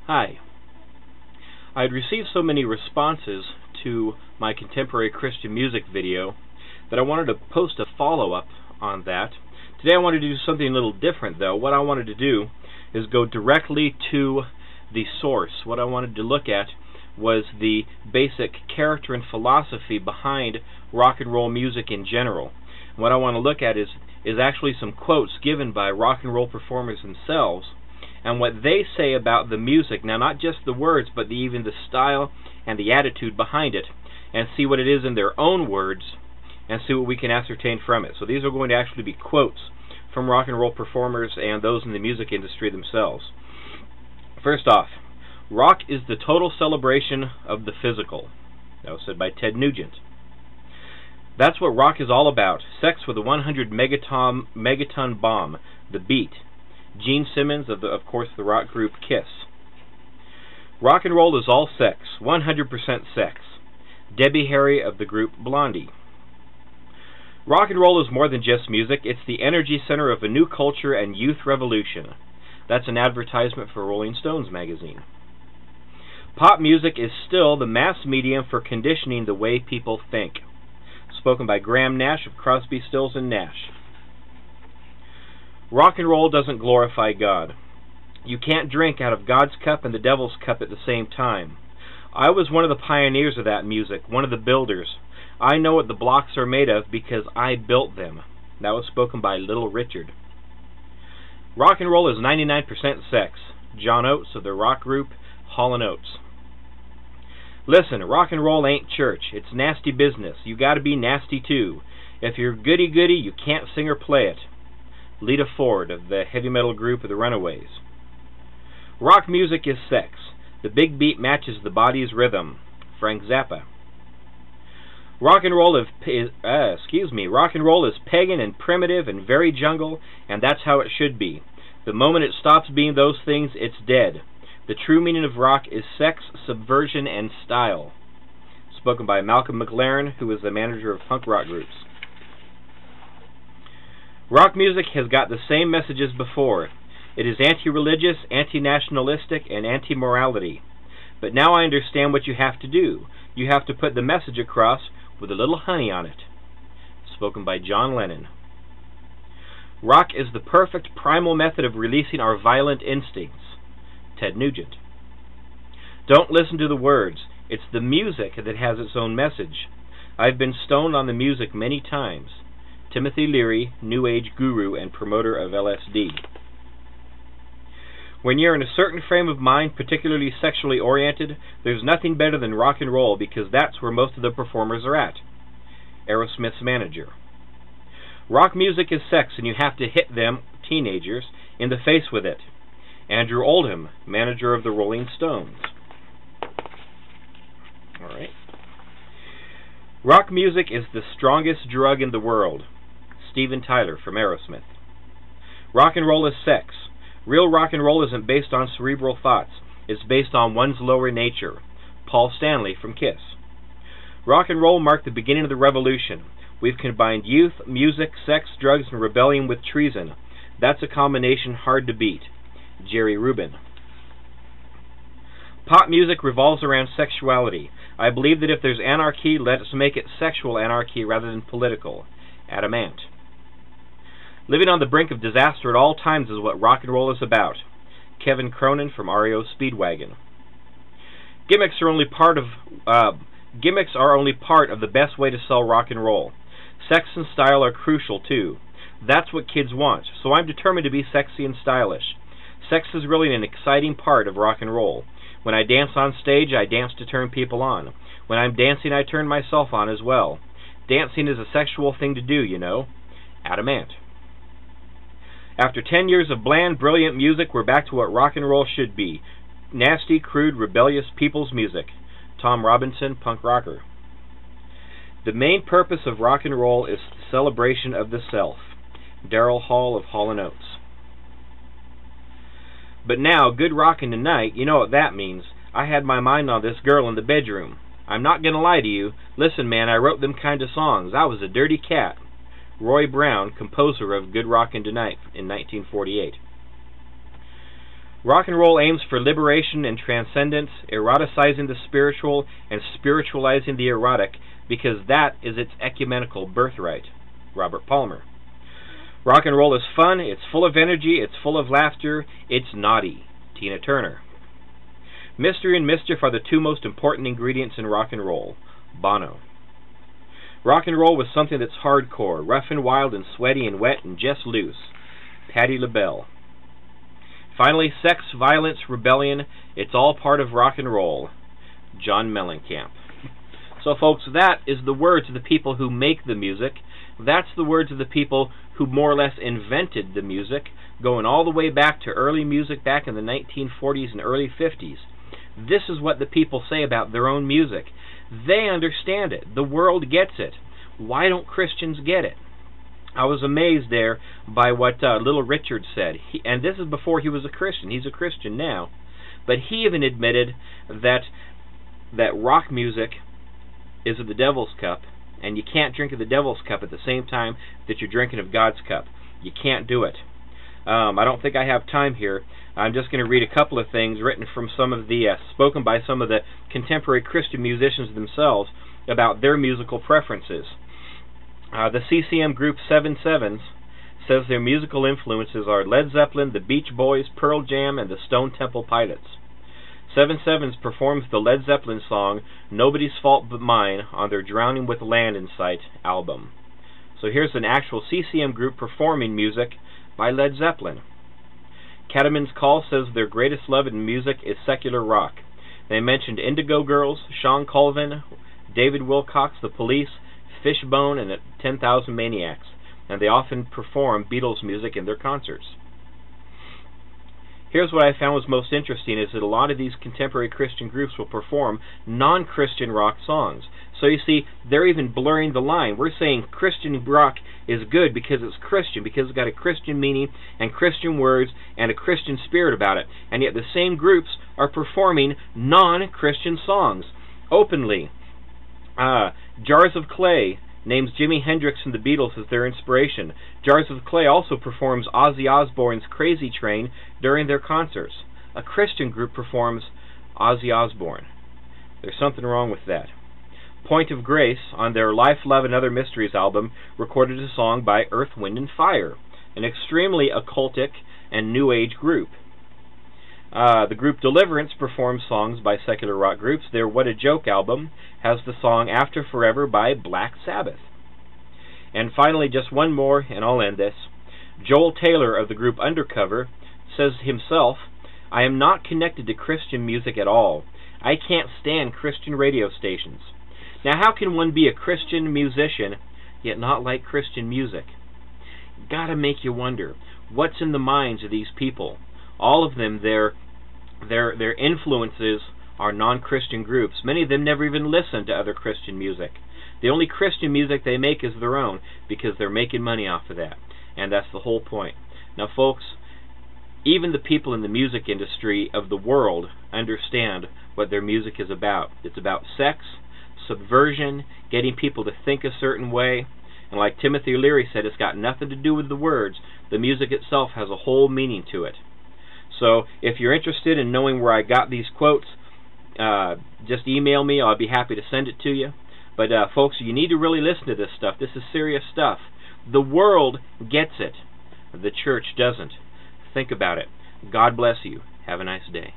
Hi. I had received so many responses to my contemporary Christian music video that I wanted to post a follow-up on that. Today I wanted to do something a little different though. What I wanted to do is go directly to the source. What I wanted to look at was the basic character and philosophy behind rock and roll music in general. What I want to look at is actually some quotes given by rock and roll performers themselves and what they say about the music. Now, not just the words, but even the style and the attitude behind it, and see what it is in their own words and see what we can ascertain from it. So these are going to actually be quotes from rock and roll performers and those in the music industry themselves. First off, rock is the total celebration of the physical. That was said by Ted Nugent. That's what rock is all about. Sex with a 100 megaton bomb, the beat. Gene Simmons of course the rock group Kiss. Rock and roll is all sex, 100% sex. Debbie Harry of the group Blondie. Rock and roll is more than just music. It's the energy center of a new culture and youth revolution. That's an advertisement for Rolling Stones magazine. Pop music is still the mass medium for conditioning the way people think. Spoken by Graham Nash of Crosby, Stills and Nash. Rock and roll doesn't glorify God. You can't drink out of God's cup and the devil's cup at the same time. I was one of the pioneers of that music, one of the builders. I know what the blocks are made of because I built them. That was spoken by Little Richard. Rock and roll is 99% sex. John Oates of the rock group Hall & Oates. Listen, rock and roll ain't church. It's nasty business. You gotta be nasty too. If you're goody-goody, you can't sing or play it. Lita Ford of the heavy metal group of the Runaways. Rock music is sex. The big beat matches the body's rhythm. Frank Zappa. Rock and roll is pagan and primitive and very jungle, and that's how it should be. The moment it stops being those things, it's dead. The true meaning of rock is sex, subversion, and style. Spoken by Malcolm McLaren, who is the manager of punk rock groups. Rock music has got the same message as before. It is anti-religious, anti-nationalistic, and anti-morality. But now I understand what you have to do. You have to put the message across with a little honey on it. Spoken by John Lennon. Rock is the perfect primal method of releasing our violent instincts. Ted Nugent. Don't listen to the words. It's the music that has its own message. I've been stoned on the music many times. Timothy Leary, New Age guru and promoter of LSD. When you're in a certain frame of mind, particularly sexually oriented, there's nothing better than rock and roll because that's where most of the performers are at. Aerosmith's manager. Rock music is sex and you have to hit them, teenagers, in the face with it. Andrew Oldham, manager of the Rolling Stones. Alright. Rock music is the strongest drug in the world. Steven Tyler from Aerosmith. Rock and roll is sex. Real rock and roll isn't based on cerebral thoughts. It's based on one's lower nature. Paul Stanley from Kiss. Rock and roll marked the beginning of the revolution. We've combined youth, music, sex, drugs, and rebellion with treason. That's a combination hard to beat. Jerry Rubin. Pop music revolves around sexuality. I believe that if there's anarchy, let's make it sexual anarchy rather than political. Adam Ant. Living on the brink of disaster at all times is what rock and roll is about. Kevin Cronin from REO Speedwagon. Gimmicks are only part of the best way to sell rock and roll. Sex and style are crucial too. That's what kids want, so I'm determined to be sexy and stylish. Sex is really an exciting part of rock and roll. When I dance on stage, I dance to turn people on. When I'm dancing, I turn myself on as well. Dancing is a sexual thing to do, you know. Adam Ant. After 10 years of bland, brilliant music, we're back to what rock and roll should be. Nasty, crude, rebellious people's music. Tom Robinson, punk rocker. The main purpose of rock and roll is the celebration of the self. Daryl Hall of Hall & Oates. But now, good rockin' tonight, you know what that means. I had my mind on this girl in the bedroom. I'm not gonna lie to you. Listen, man, I wrote them kind of songs. I was a dirty cat. Roy Brown, composer of Good Rockin' Tonight in 1948. Rock and roll aims for liberation and transcendence, eroticizing the spiritual and spiritualizing the erotic, because that is its ecumenical birthright. Robert Palmer. Rock and roll is fun, it's full of energy, it's full of laughter, it's naughty. Tina Turner. Mystery and mischief are the two most important ingredients in rock and roll. Bono. Rock and roll was something that's hardcore, rough and wild and sweaty and wet and just loose. Patti LaBelle. Finally, sex, violence, rebellion, it's all part of rock and roll. John Mellencamp. So folks, that is the words of the people who make the music. That's the words of the people who more or less invented the music, going all the way back to early music back in the 1940s and early 50s. This is what the people say about their own music. They understand it. The world gets it. Why don't Christians get it? I was amazed there by what Little Richard said. And this is before he was a Christian. He's a Christian now. But he even admitted that rock music is of the devil's cup, and you can't drink of the devil's cup at the same time that you're drinking of God's cup. You can't do it. I don't think I have time here. I'm just going to read a couple of things written from some of the, spoken by some of the contemporary Christian musicians themselves about their musical preferences. The CCM group 7 Sevens says their musical influences are Led Zeppelin, the Beach Boys, Pearl Jam, and the Stone Temple Pilots. 7 Sevens performs the Led Zeppelin song Nobody's Fault But Mine on their Drowning with Land in Sight album. So here's an actual CCM group performing music by Led Zeppelin. Cattleman's Call says their greatest love in music is secular rock. They mentioned Indigo Girls, Sean Colvin, David Wilcox, The Police, Fishbone, and 10,000 Maniacs, and they often perform Beatles music in their concerts. Here's what I found was most interesting, is that a lot of these contemporary Christian groups will perform non-Christian rock songs. So you see, they're even blurring the line. We're saying Christian rock is good because it's Christian, because it's got a Christian meaning and Christian words and a Christian spirit about it. And yet the same groups are performing non-Christian songs openly. Jars of Clay names Jimi Hendrix and the Beatles as their inspiration. Jars of Clay also performs Ozzy Osbourne's Crazy Train during their concerts. A Christian group performs Ozzy Osbourne. There's something wrong with that. Point of Grace, on their Life, Love, and Other Mysteries album, recorded a song by Earth, Wind, and Fire, an extremely occultic and New Age group. The group Deliverance performs songs by secular rock groups. Their What a Joke album has the song After Forever by Black Sabbath. And finally, just one more, and I'll end this. Joel Taylor of the group Undercover says himself, I am not connected to Christian music at all. I can't stand Christian radio stations. Now, how can one be a Christian musician yet not like Christian music? Gotta make you wonder, what's in the minds of these people? All of them, their influences are non-Christian groups. Many of them never even listen to other Christian music. The only Christian music they make is their own, because they're making money off of that. And that's the whole point. Now, folks, even the people in the music industry of the world understand what their music is about. It's about sex, subversion, getting people to think a certain way. And like Timothy Leary said, it's got nothing to do with the words. The music itself has a whole meaning to it. So if you're interested in knowing where I got these quotes, just email me. I'll be happy to send it to you. But folks, you need to really listen to this stuff. This is serious stuff. The world gets it. The church doesn't. Think about it. God bless you. Have a nice day.